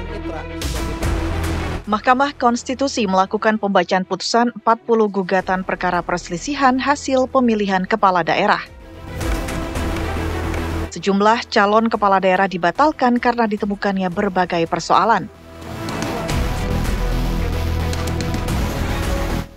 tunanetra. Mahkamah Konstitusi melakukan pembacaan putusan 40 gugatan perkara perselisihan hasil pemilihan kepala daerah. Sejumlah calon kepala daerah dibatalkan karena ditemukannya berbagai persoalan.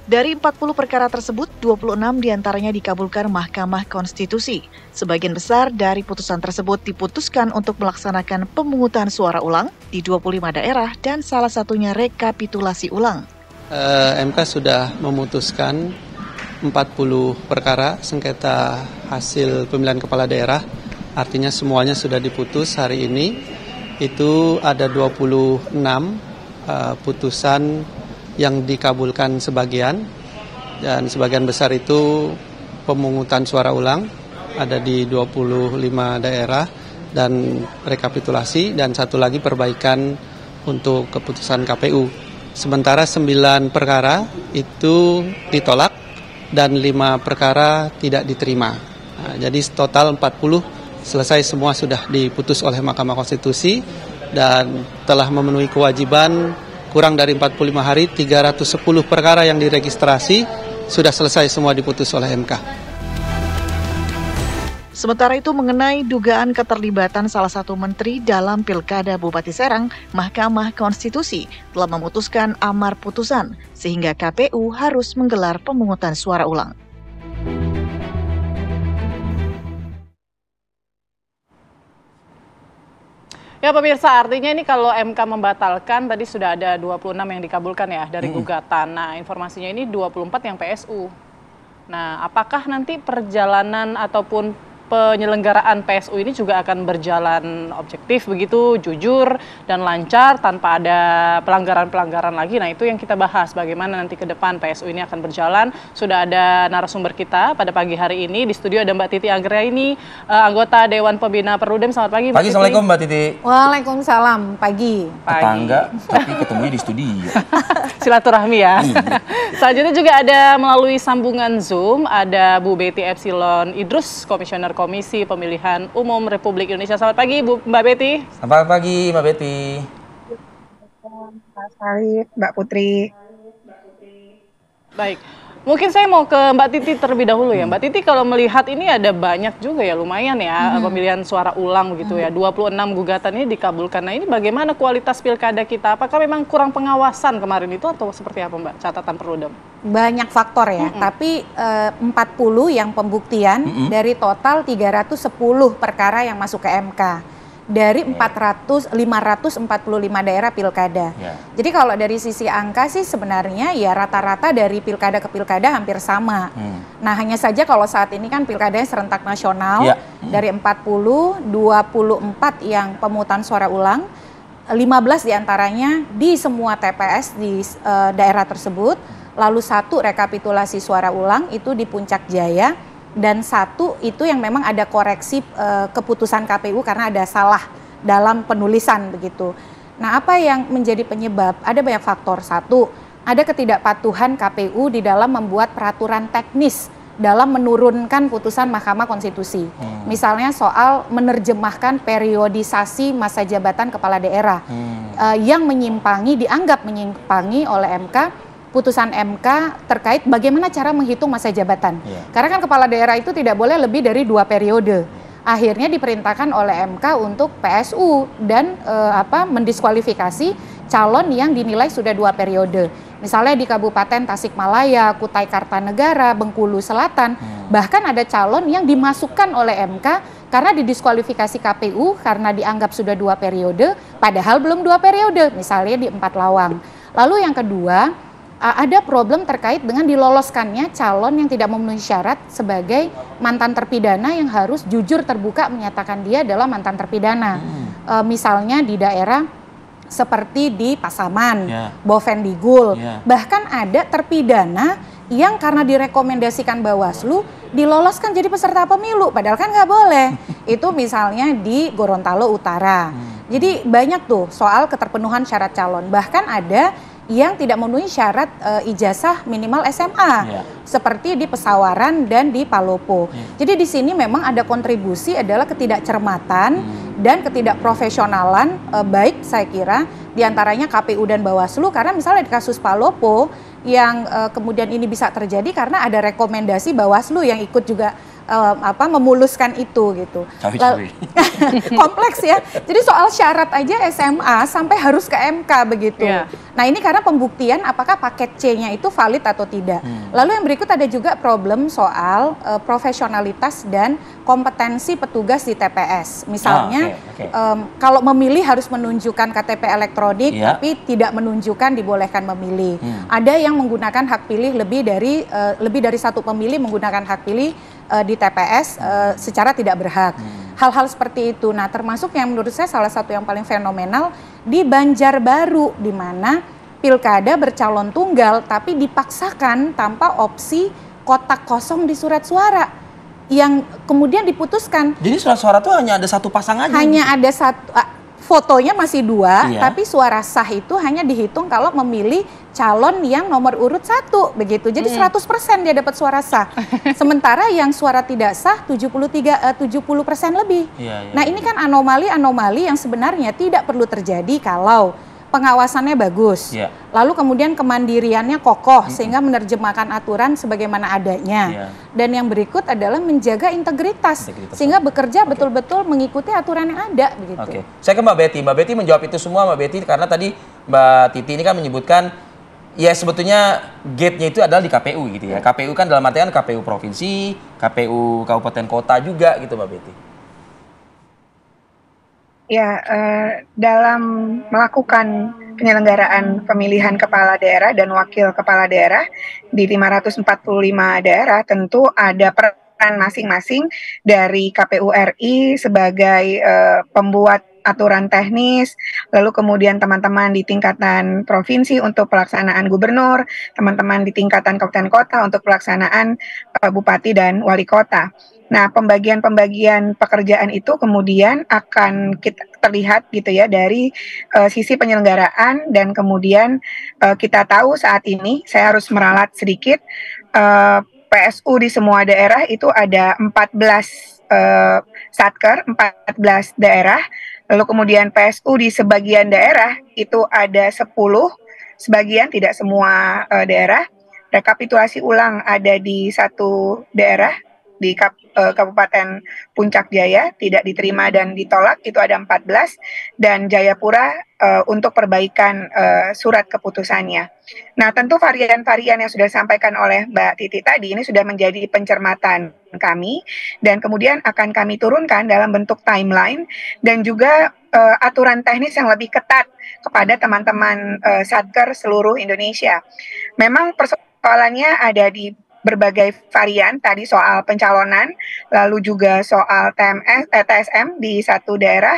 Dari 40 perkara tersebut, 26 diantaranya dikabulkan Mahkamah Konstitusi. Sebagian besar dari putusan tersebut diputuskan untuk melaksanakan pemungutan suara ulang di 25 daerah dan salah satunya rekapitulasi ulang. MK sudah memutuskan 40 perkara sengketa hasil pemilihan kepala daerah. Artinya semuanya sudah diputus hari ini. Itu ada 26 putusan yang dikabulkan sebagian, dan sebagian besar itu pemungutan suara ulang ada di 25 daerah dan rekapitulasi, dan satu lagi perbaikan untuk keputusan KPU. Sementara 9 perkara itu ditolak dan 5 perkara tidak diterima. Nah, jadi total 40 selesai, semua sudah diputus oleh Mahkamah Konstitusi dan telah memenuhi kewajiban. Kurang dari 45 hari, 310 perkara yang diregistrasi sudah selesai semua diputus oleh MK. Sementara itu mengenai dugaan keterlibatan salah satu menteri dalam Pilkada Bupati Serang, Mahkamah Konstitusi telah memutuskan amar putusan sehingga KPU harus menggelar pemungutan suara ulang. Ya pemirsa, artinya ini kalau MK membatalkan, tadi sudah ada 26 yang dikabulkan ya dari gugatan. Nah, informasinya ini 24 yang PSU. Nah, apakah nanti perjalanan ataupun penyelenggaraan PSU ini juga akan berjalan objektif begitu, jujur dan lancar tanpa ada pelanggaran-pelanggaran lagi. Nah, itu yang kita bahas, bagaimana nanti ke depan PSU ini akan berjalan. Sudah ada narasumber kita pada pagi hari ini di studio, ada Mbak Titi Anggraini, anggota Dewan Pembina Perludem. Selamat pagi, Mbak Titi. Assalamualaikum Mbak Titi. Waalaikumsalam, pagi. Tetangga, tapi ketemunya di studio. Silaturahmi ya. Selanjutnya juga ada melalui sambungan Zoom, ada Bu Betty Epsilon Idrus, Komisioner Komisi Pemilihan Umum Republik Indonesia. Selamat pagi, Mbak Betty. Selamat pagi, Mbak Betty. Pak Sarif, Mbak Putri. Baik, mungkin saya mau ke Mbak Titi terlebih dahulu ya. Mbak Titi, kalau melihat ini ada banyak juga ya, lumayan ya pemilihan suara ulang begitu ya. 26 gugatan ini dikabulkan. Nah, ini bagaimana kualitas pilkada kita? Apakah memang kurang pengawasan kemarin itu atau seperti apa, Mbak? Catatan Perludem. Banyak faktor ya, tapi 40 yang pembuktian dari total 310 perkara yang masuk ke MK. Dari 545 daerah pilkada. Jadi kalau dari sisi angka sih sebenarnya ya rata-rata dari pilkada ke pilkada hampir sama. Nah, hanya saja kalau saat ini kan pilkadanya serentak nasional, dari 40, 24 yang pemungutan suara ulang, 15 diantaranya di semua TPS di daerah tersebut, lalu 1 rekapitulasi suara ulang itu di Puncak Jaya, dan 1 itu yang memang ada koreksi keputusan KPU karena ada salah dalam penulisan begitu. Nah, apa yang menjadi penyebab? Ada banyak faktor. 1, ada ketidakpatuhan KPU di dalam membuat peraturan teknis dalam menurunkan putusan Mahkamah Konstitusi. Misalnya soal menerjemahkan periodisasi masa jabatan kepala daerah yang dianggap menyimpangi oleh MK. Putusan MK terkait bagaimana cara menghitung masa jabatan. Karena kan kepala daerah itu tidak boleh lebih dari 2 periode. Akhirnya diperintahkan oleh MK untuk PSU dan mendiskualifikasi calon yang dinilai sudah 2 periode. Misalnya di Kabupaten Tasikmalaya, Kutai Kartanegara, Bengkulu Selatan, bahkan ada calon yang dimasukkan oleh MK karena didiskualifikasi KPU karena dianggap sudah 2 periode, padahal belum 2 periode, misalnya di 4 Lawang. Lalu yang kedua, ada problem terkait dengan diloloskannya calon yang tidak memenuhi syarat sebagai mantan terpidana yang harus jujur terbuka menyatakan dia adalah mantan terpidana. Misalnya di daerah seperti di Pasaman, Bovendigul, bahkan ada terpidana yang karena direkomendasikan Bawaslu diloloskan jadi peserta pemilu, padahal kan nggak boleh. Itu misalnya di Gorontalo Utara. Jadi banyak tuh soal keterpenuhan syarat calon, bahkan ada yang tidak memenuhi syarat ijazah minimal SMA, seperti di Pesawaran dan di Palopo. Jadi di sini memang ada kontribusi adalah ketidakcermatan dan ketidakprofesionalan baik saya kira diantaranya KPU dan Bawaslu, karena misalnya di kasus Palopo yang kemudian ini bisa terjadi karena ada rekomendasi Bawaslu yang ikut juga memuluskan itu gitu. Kompleks ya. Jadi soal syarat aja SMA sampai harus ke MK begitu. Yeah. Nah ini karena pembuktian apakah paket C-nya itu valid atau tidak. Lalu yang berikut ada juga problem soal profesionalitas dan kompetensi petugas di TPS. Misalnya kalau memilih harus menunjukkan KTP elektronik, tapi tidak menunjukkan dibolehkan memilih. Ada yang menggunakan hak pilih lebih dari satu pemilih menggunakan hak pilih di TPS secara tidak berhak. Hal-hal seperti itu. Nah, termasuk yang menurut saya salah satu yang paling fenomenal di Banjarbaru, di mana pilkada bercalon tunggal tapi dipaksakan tanpa opsi kotak kosong di surat suara yang kemudian diputuskan. Jadi surat suara itu hanya ada satu pasang aja? Hanya ada satu, fotonya masih dua, tapi suara sah itu hanya dihitung kalau memilih calon yang nomor urut 1 begitu. Jadi 100% dia dapat suara sah. Sementara yang suara tidak sah 70% lebih. Nah, ini kan anomali-anomali yang sebenarnya tidak perlu terjadi kalau pengawasannya bagus. Lalu kemudian kemandiriannya kokoh sehingga menerjemahkan aturan sebagaimana adanya. Dan yang berikut adalah menjaga integritas sehingga bekerja betul-betul mengikuti aturan yang ada begitu. Saya ke Mbak Betty. Mbak Betty menjawab itu semua, Mbak Betty, karena tadi Mbak Titi ini kan menyebutkan ya sebetulnya gate-nya itu adalah di KPU gitu ya. KPU kan dalam artian KPU provinsi, KPU kabupaten kota juga gitu, Mbak Betty. Ya, dalam melakukan penyelenggaraan pemilihan kepala daerah dan wakil kepala daerah di 545 daerah tentu ada peran masing-masing dari KPU RI sebagai pembuat aturan teknis, lalu kemudian teman-teman di tingkatan provinsi untuk pelaksanaan gubernur, teman-teman di tingkatan kabupaten kota untuk pelaksanaan bupati dan wali kota. Nah, pembagian pekerjaan itu kemudian akan kita terlihat gitu ya dari sisi penyelenggaraan, dan kemudian kita tahu saat ini saya harus meralat sedikit, PSU di semua daerah itu ada 14 satker, 14 daerah. Lalu kemudian PSU di sebagian daerah itu ada 10, sebagian tidak semua daerah. Rekapitulasi ulang ada di satu daerah di Kabupaten Puncak Jaya, tidak diterima dan ditolak, itu ada 14, dan Jayapura untuk perbaikan surat keputusannya. Nah, tentu varian-varian yang sudah disampaikan oleh Mbak Titi tadi ini sudah menjadi pencermatan kami, dan kemudian akan kami turunkan dalam bentuk timeline dan juga aturan teknis yang lebih ketat kepada teman-teman satker seluruh Indonesia. Memang persoalannya ada di berbagai varian, tadi soal pencalonan, lalu juga soal TSM di satu daerah,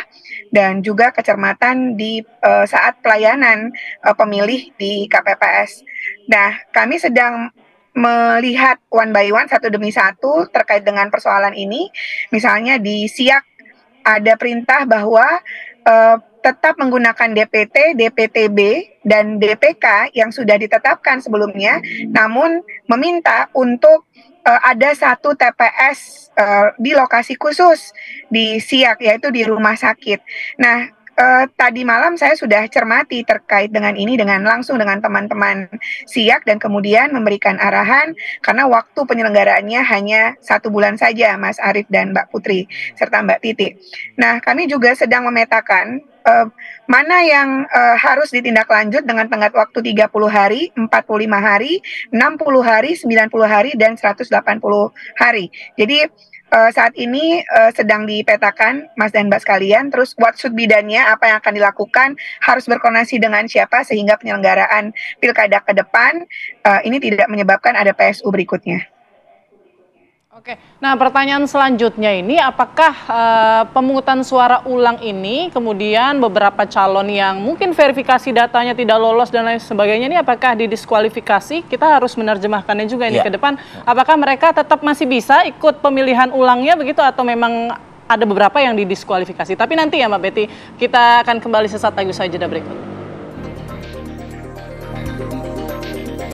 dan juga kecermatan di saat pelayanan pemilih di KPPS. Nah, kami sedang melihat one by one, satu demi satu terkait dengan persoalan ini. Misalnya di Siak ada perintah bahwa tetap menggunakan DPT, DPTB, dan DPK yang sudah ditetapkan sebelumnya, namun meminta untuk ada satu TPS di lokasi khusus di Siak, yaitu di rumah sakit. Nah, tadi malam saya sudah cermati terkait dengan ini langsung dengan teman-teman Siak, dan kemudian memberikan arahan karena waktu penyelenggaraannya hanya 1 bulan saja, Mas Arief dan Mbak Putri serta Mbak Titi. Nah, kami juga sedang memetakan mana yang harus ditindaklanjut dengan tenggat waktu 30 hari, 45 hari, 60 hari, 90 hari, dan 180 hari. Jadi saat ini sedang dipetakan, Mas dan Mbak sekalian, terus what should be done-nya, apa yang akan dilakukan, harus berkoordinasi dengan siapa, sehingga penyelenggaraan pilkada ke depan ini tidak menyebabkan ada PSU berikutnya. Oke, nah pertanyaan selanjutnya ini, apakah pemungutan suara ulang ini kemudian beberapa calon yang mungkin verifikasi datanya tidak lolos dan lain sebagainya ini apakah didiskualifikasi? Kita harus menerjemahkannya juga ini ke depan. Apakah mereka tetap masih bisa ikut pemilihan ulangnya begitu, atau memang ada beberapa yang didiskualifikasi? Tapi nanti ya Mbak Betty, kita akan kembali sesaat lagi usai jeda berikut.